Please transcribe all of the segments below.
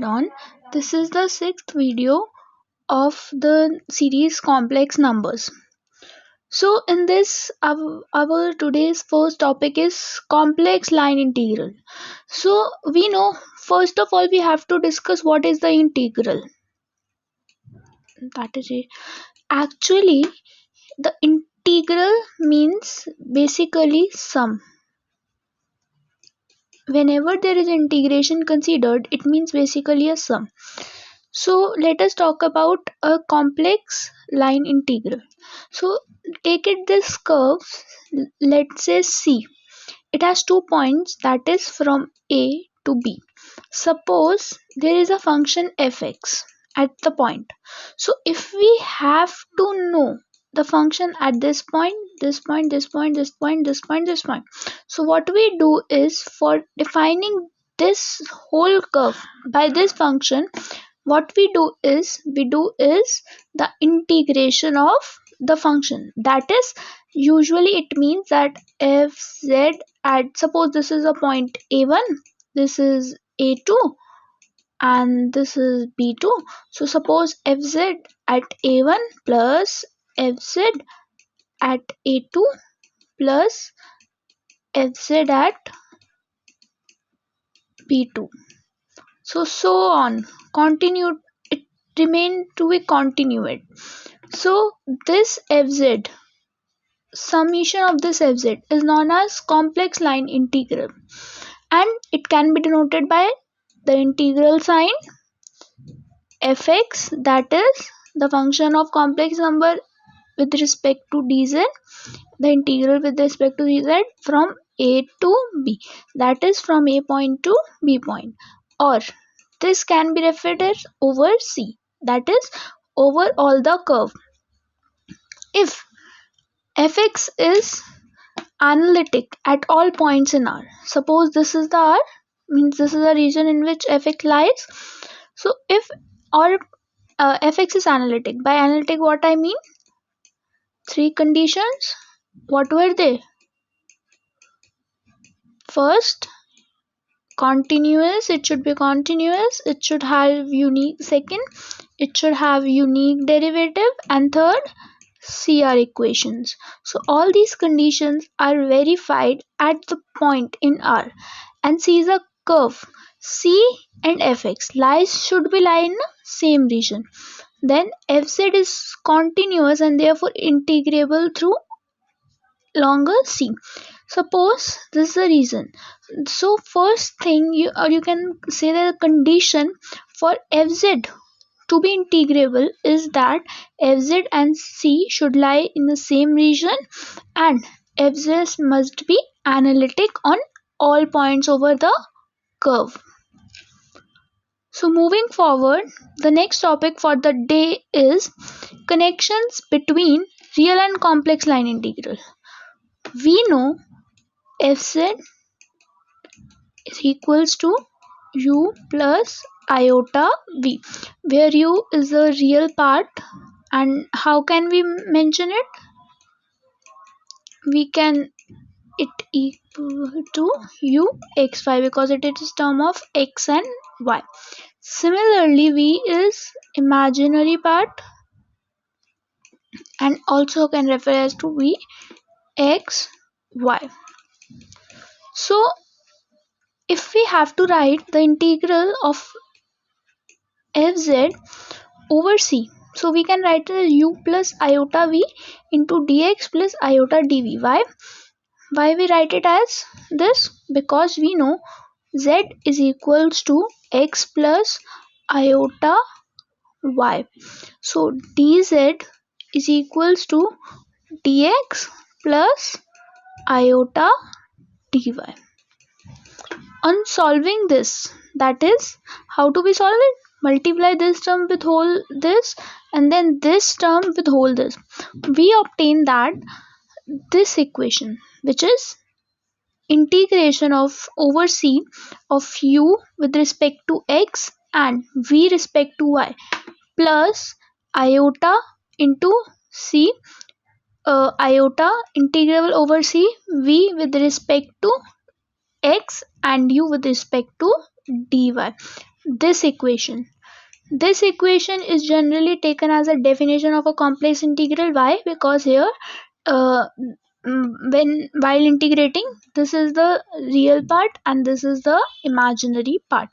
on. This is the sixth video of the series Complex Numbers. So, in this, our today's first topic is complex line integral. So, we know first of all we have to discuss what is the integral. That is it. Actually, the integral means basically sum. Whenever there is integration considered, it means basically a sum. So let us talk about a complex line integral. So take it this curve, let's say C. It has 2 points, that is from A to B. Suppose there is a function fx at the point. So if we have to know the function at this point, this point, this point, this point, this point, this point. So what we do is, for defining this whole curve by this function, what we do is the integration of the function. That is, usually it means that fz at, suppose this is a point a1, this is a2, and this is b2. So suppose fz at a1 plus fz at a2 plus fz at b2. So on, continue, it remain to be continued. So this fz, summation of this fz is known as complex line integral, and it can be denoted by the integral sign fx, that is the function of complex number with respect to dz, the integral with respect to dz from a to b, that is from a point to b point. Or this can be referred as over c, that is over all the curve. If fx is analytic at all points in R, suppose this is the R, means this is the region in which fx lies. So if or fx is analytic, by analytic what I mean, three conditions. What were they? First, continuous, it should be continuous, it should have unique, second, it should have unique derivative, and third, CR equations. So all these conditions are verified at the point in R, and C is a curve. C and fx should be lie in the same region. Then fz is continuous and therefore integrable through longer c. Suppose this is the reason. So first thing, you can say that the condition for fz to be integrable is that fz and c should lie in the same region, and fz must be analytic on all points over the curve. So moving forward, the next topic for the day is connections between real and complex line integral. We know fz is equals to u plus iota v, where u is the real part. And how can we mention it? We can it equal to u xy, because it is term of x and y. Similarly, v is imaginary part and also can refer as to v x y. So if we have to write the integral of fz over c, so we can write it as u plus iota v into dx plus iota dv. Why we write it as this? Because we know z is equals to x plus iota y. So dz is equals to dx plus iota dy. On solving this, that is, how to be solve it? Multiply this term with whole this, and then this term with whole this. We obtain that this equation, which is integration of over c of u with respect to x and v respect to y, plus iota into c, iota integrable over c v with respect to x and u with respect to dy. this equation. This equation is generally taken as a definition of a complex integral. Why? Because here uh, when while integrating, this is the real part and this is the imaginary part.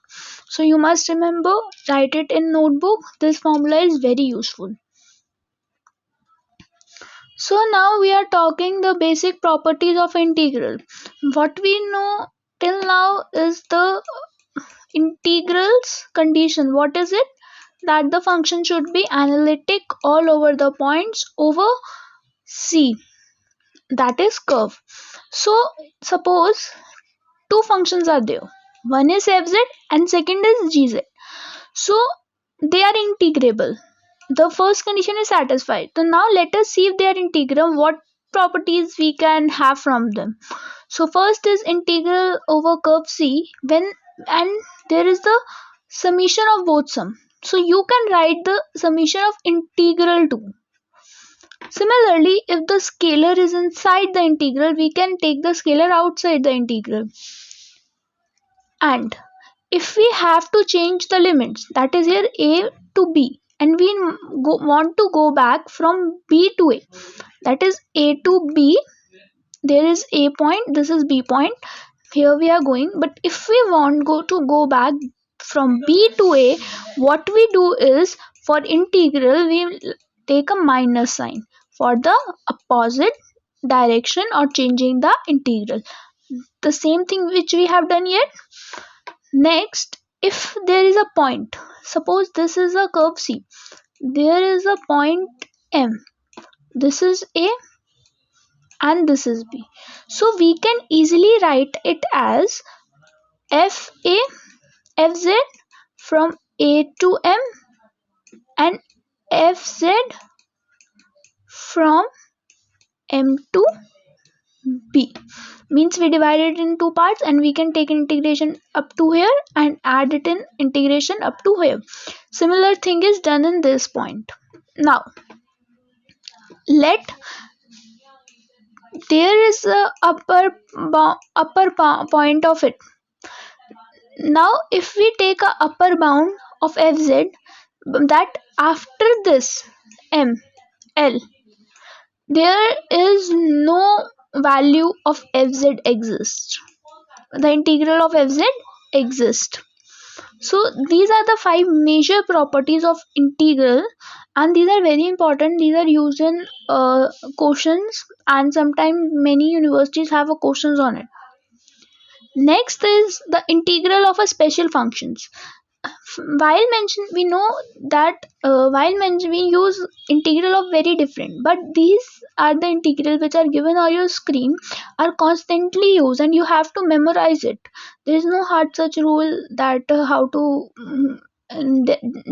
So you must remember, write it in notebook. This formula is very useful. So now we are talking the basic properties of integral. What we know till now is the integrals condition. What is it? That the function should be analytic all over the points over C, that is curve. So suppose two functions are there. One is fz and second is gz. So they are integrable. The first condition is satisfied. So now let us see if they are integral, what properties we can have from them. So first is integral over curve C, when and there is the summation of both sum. So you can write the summation of integral too. Similarly, if the scalar is inside the integral, we can take the scalar outside the integral. And if we have to change the limits, that is here a to b, and we want to go back from b to a, that is a to b, there is a point, this is b point, here we are going. But if we want go back from b to a, what we do is, for integral we take a minus sign for the opposite direction or changing the integral, the same thing which we have done here. Next, if there is a point, suppose this is a curve C, there is a point M, this is A and this is B. So we can easily write it as FA, FZ from A to M and FZ from M to B. Means we divide it in two parts and we can take integration up to here and add it in integration up to here. Similar thing is done in this point. Now let there is a point of it. Now if we take a upper bound of fz, that after this m l, there is no value of fz exists, the integral of fz exists. So these are the five major properties of integral, and these are very important. These are used in questions, and sometimes many universities have a questions on it. Next is the integral of a special functions. While mention we know that while mention we use integral of very different, but these are the integrals which are given on your screen, are constantly used and you have to memorize it. There is no hard such rule that how to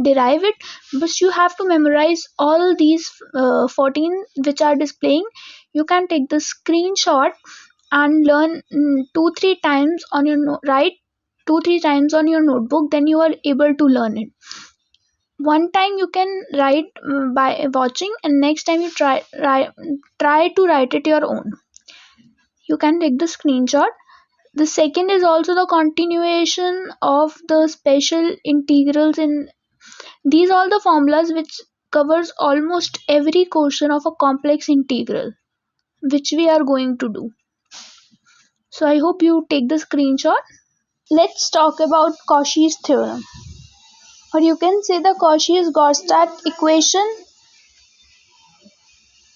derive it, but you have to memorize all these 14 which are displaying. You can take the screenshot and learn 2-3 times on your write 2-3 times on your notebook, then you are able to learn it. One time you can write by watching, and next time you try to write it your own. You can take the screenshot. The second is also the continuation of the special integrals. In these all the formulas which covers almost every question of a complex integral which we are going to do. So I hope you take the screenshot. Let's talk about Cauchy's theorem, or you can say the Cauchy-Gortat equation.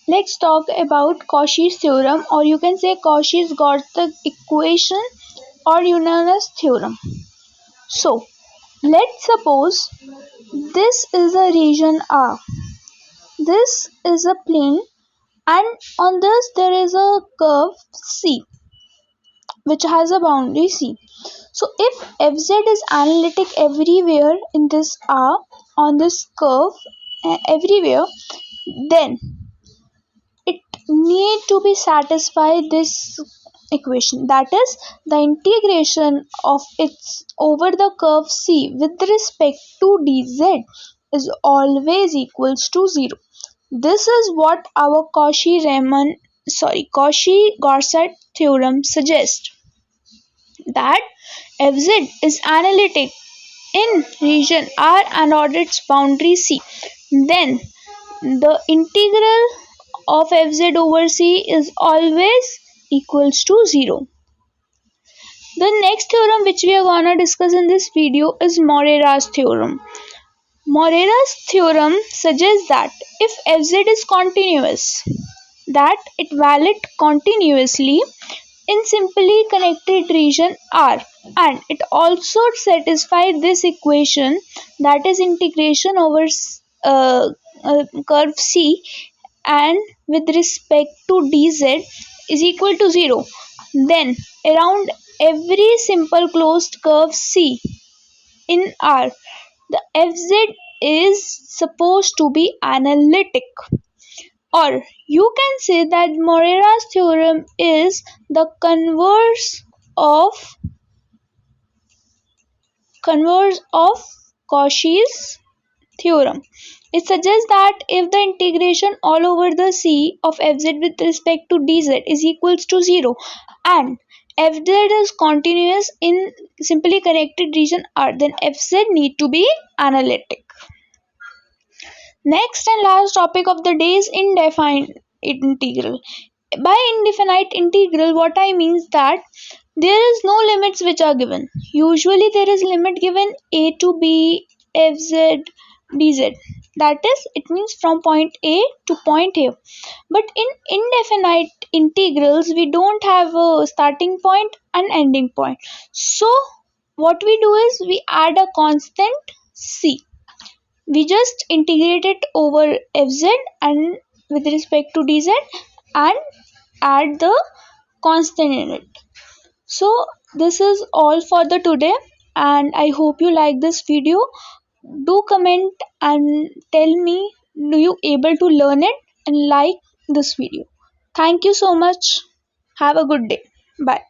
Let's talk about Cauchy's theorem, or you can say Cauchy-Gortat equation or Euler-Nash theorem. So let's suppose this is a region R. This is a plane, and on this there is a curve C which has a boundary C. So if fz is analytic everywhere in this R, on this curve everywhere, then it need to be satisfy this equation, that is the integration of its over the curve C with respect to dz is always equals to 0. This is what our Cauchy-Gortat theorem suggests, that fz is analytic in region R and order its boundary C, then the integral of fz over C is always equals to 0. The next theorem which we are gonna discuss in this video is Morera's theorem. Morera's theorem suggests that if fz is continuous, that it valid continuously in simply connected region R, and it also satisfies this equation, that is integration over curve C and with respect to dz is equal to 0, then around every simple closed curve C in R, the fz is supposed to be analytic. Or you can say that Morera's theorem is the converse of Cauchy's theorem. It suggests that if the integration all over the C of fz with respect to dz is equals to 0 and fz is continuous in simply connected region R, then fz need to be analytic. Next and last topic of the day is indefinite integral. By indefinite integral, what I mean is that there is no limits which are given. Usually there is limit given a to b fz dz. That is, it means from point A to point A. But in indefinite integrals, we don't have a starting point and ending point. So what we do is we add a constant c. We just integrate it over fz and with respect to dz and add the constant in it. So this is all for the today, and I hope you like this video. Do comment and tell me, do you able to learn it and like this video. Thank you so much. Have a good day. Bye.